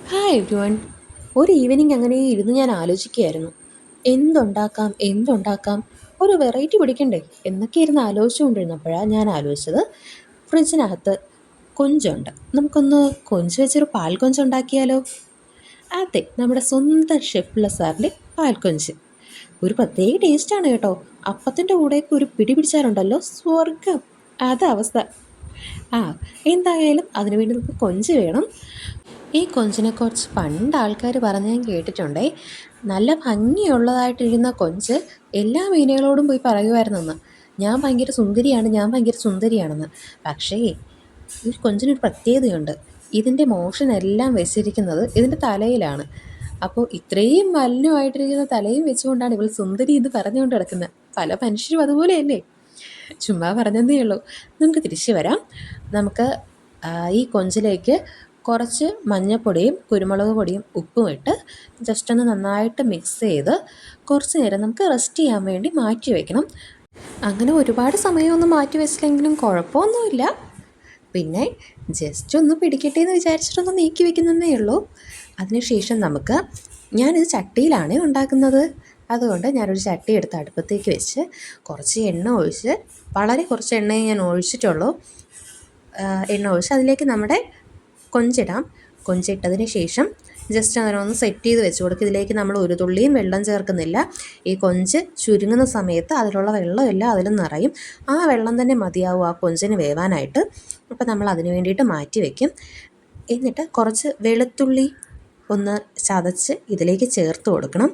Hi everyone. ഒരു evening അങ്ങനെ ഇരുന്ന് ഞാൻ ആലോചിക്കുകയായിരുന്നു. എന്തുണ്ടാക്കാം, ഒരു വെറൈറ്റി പിടിക്കണ്ടേ എന്നൊക്കെ ഇരുന്ന് ആലോചിച്ചുകൊണ്ടിരുന്നപ്പോഴാണ് ഞാൻ ആലോചിച്ചത്, ഫ്രിഡ്ജിനകത്ത് കൊഞ്ചുണ്ട്. നമുക്കൊന്ന് കൊഞ്ച് വെച്ചൊരു പാൽ കൊഞ്ച് ഉണ്ടാക്കിയാലോ? അതെ, നമ്മുടെ സ്വന്തം ഷെഫ് സാറിൻ്റെ പാൽ കൊഞ്ച്. ഒരു പ്രത്യേക ടേസ്റ്റാണ് കേട്ടോ. അപ്പത്തിൻ്റെ കൂടെയൊക്കെ ഒരു പിടി പിടിച്ചാലുണ്ടല്ലോ, സ്വർഗം. അതവസ്ഥ. ആ എന്തായാലും അതിനുവേണ്ടി നമുക്ക് കൊഞ്ച് വേണം. ഈ കൊഞ്ചിനെക്കുറിച്ച് പണ്ട് ആൾക്കാർ പറഞ്ഞ് ഞാൻ കേട്ടിട്ടുണ്ടേ. നല്ല ഭംഗിയുള്ളതായിട്ടിരിക്കുന്ന കൊഞ്ച് എല്ലാ മീനുകളോടും പോയി പറയുമായിരുന്നെന്ന്. ഞാൻ ഭയങ്കര സുന്ദരിയാണെന്ന്. പക്ഷേ ഈ കൊഞ്ചിനൊരു പ്രത്യേകതയുണ്ട്. ഇതിൻ്റെ മോഷൻ എല്ലാം വെച്ചിരിക്കുന്നത് ഇതിൻ്റെ തലയിലാണ്. അപ്പോൾ ഇത്രയും മലിനമായിട്ടിരിക്കുന്ന തലയും വെച്ചുകൊണ്ടാണ് ഇവൾ സുന്ദരി എന്ന് പറഞ്ഞുകൊണ്ട് കിടക്കുന്നത്. പല മനുഷ്യരും അതുപോലെയല്ലേ. ചുമ്മാ പറഞ്ഞതേ ഉള്ളൂ. നമുക്ക് തിരിച്ചു വരാം. നമുക്ക് ഈ കൊഞ്ചിലേക്ക് കുറച്ച് മഞ്ഞൾപ്പൊടിയും കുരുമുളക് പൊടിയും ഉപ്പും ഇട്ട് ജസ്റ്റ് ഒന്ന് നന്നായിട്ട് മിക്സ് ചെയ്ത് കുറച്ച് നേരം നമുക്ക് റെസ്റ്റ് ചെയ്യാൻ വേണ്ടി മാറ്റി വയ്ക്കണം. അങ്ങനെ ഒരുപാട് സമയമൊന്നും മാറ്റി വെച്ചില്ലെങ്കിലും കുഴപ്പമൊന്നുമില്ല. പിന്നെ ജസ്റ്റ് ഒന്ന് പിടിക്കട്ടെ എന്ന് വിചാരിച്ചിട്ടൊന്ന് നീക്കി വെക്കുന്നതേ ഉള്ളൂ. അതിനുശേഷം ഞാനിത് ചട്ടിയിലാണ് ഉണ്ടാക്കുന്നത്. അതുകൊണ്ട് ഞാനൊരു ചട്ടി എടുത്ത് അടുപ്പത്തേക്ക് വെച്ച് കുറച്ച് എണ്ണ ഒഴിച്ച്, വളരെ കുറച്ച് എണ്ണയെ ഞാൻ ഒഴിച്ചിട്ടുള്ളൂ. എണ്ണ ഒഴിച്ച് അതിലേക്ക് നമ്മുടെ കൊഞ്ചിടാം. കൊഞ്ചിട്ടതിന് ശേഷം ജസ്റ്റ് അങ്ങനെ ഒന്ന് സെറ്റ് ചെയ്ത് വെച്ച് കൊടുക്കുക. ഇതിലേക്ക് നമ്മൾ ഒരു തുള്ളിയും വെള്ളം ചേർക്കുന്നില്ല. ഈ കൊഞ്ച് ചുരുങ്ങുന്ന സമയത്ത് അതിലുള്ള വെള്ളമെല്ലാം അതിലും നിറയും. ആ വെള്ളം തന്നെ മതിയാവും ആ കൊഞ്ചിന് വേവാനായിട്ട്. അപ്പോൾ നമ്മൾ അതിന് വേണ്ടിയിട്ട് മാറ്റി വയ്ക്കും. എന്നിട്ട് കുറച്ച് വെളുത്തുള്ളി ഒന്ന് ചതച്ച് ഇതിലേക്ക് ചേർത്ത് കൊടുക്കണം.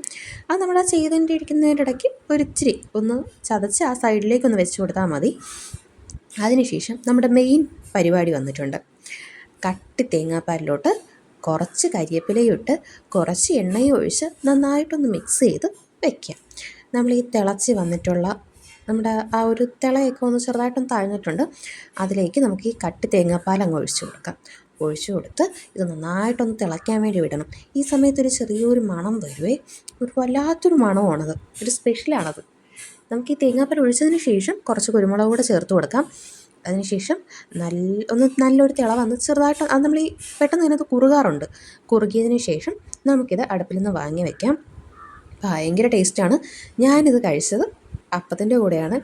അത് നമ്മൾ ആ ചെയ്തുകൊണ്ടിരിക്കുന്നതിൻ്റെ ഇടയ്ക്ക് ഒരിച്ചിരി ഒന്ന് ചതച്ച് ആ സൈഡിലേക്കൊന്ന് വെച്ച് കൊടുത്താൽ മതി. അതിനുശേഷം നമ്മുടെ മെയിൻ പരിപാടി വന്നിട്ടുണ്ട്. കട്ടി തേങ്ങാപ്പാലിലോട്ട് കുറച്ച് കരിവേപ്പിലയും ഇട്ട് കുറച്ച് എണ്ണയും ഒഴിച്ച് നന്നായിട്ടൊന്ന് മിക്സ് ചെയ്ത് വയ്ക്കുക. നമ്മൾ ഈ തിളച്ച് വന്നിട്ടുള്ള നമ്മുടെ ആ ഒരു തിളയൊക്കെ ഒന്ന് ചെറുതായിട്ടൊന്ന് താഴ്ന്നിട്ടുണ്ട്. അതിലേക്ക് നമുക്ക് ഈ കട്ടി തേങ്ങാപ്പാൽ അങ്ങ് ഒഴിച്ച് കൊടുക്കാം. ഒഴിച്ചു കൊടുത്ത് ഇത് നന്നായിട്ടൊന്ന് തിളയ്ക്കാൻ വേണ്ടി വിടണം. ഈ സമയത്തൊരു ചെറിയൊരു മണം വരുവേ. ഒരു വല്ലാത്തൊരു മണമാണത്, ഒരു സ്പെഷ്യലാണത്. നമുക്ക് ഈ തേങ്ങാപ്പാൽ ഒഴിച്ചതിന് ശേഷം കുറച്ച് കുരുമുളക് കൂടെ ചേർത്ത് കൊടുക്കാം. അതിനുശേഷം നല്ലൊരു തിള വന്ന് ചെറുതായിട്ട് അത് നമ്മൾ ഈ പെട്ടെന്ന് തന്നെ അത് കുറുകാറുണ്ട്. കുറുകിയതിന് ശേഷം നമുക്കിത് അടുപ്പിൽ നിന്ന് വാങ്ങി വയ്ക്കാം. ഭയങ്കര ടേസ്റ്റാണ്. ഞാനിത് കഴിച്ചത് അപ്പത്തിൻ്റെ കൂടെയാണ്.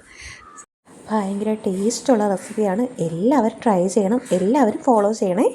ഭയങ്കര ടേസ്റ്റുള്ള റെസിപ്പിയാണ്. എല്ലാവരും ട്രൈ ചെയ്യണം, എല്ലാവരും ഫോളോ ചെയ്യണേ.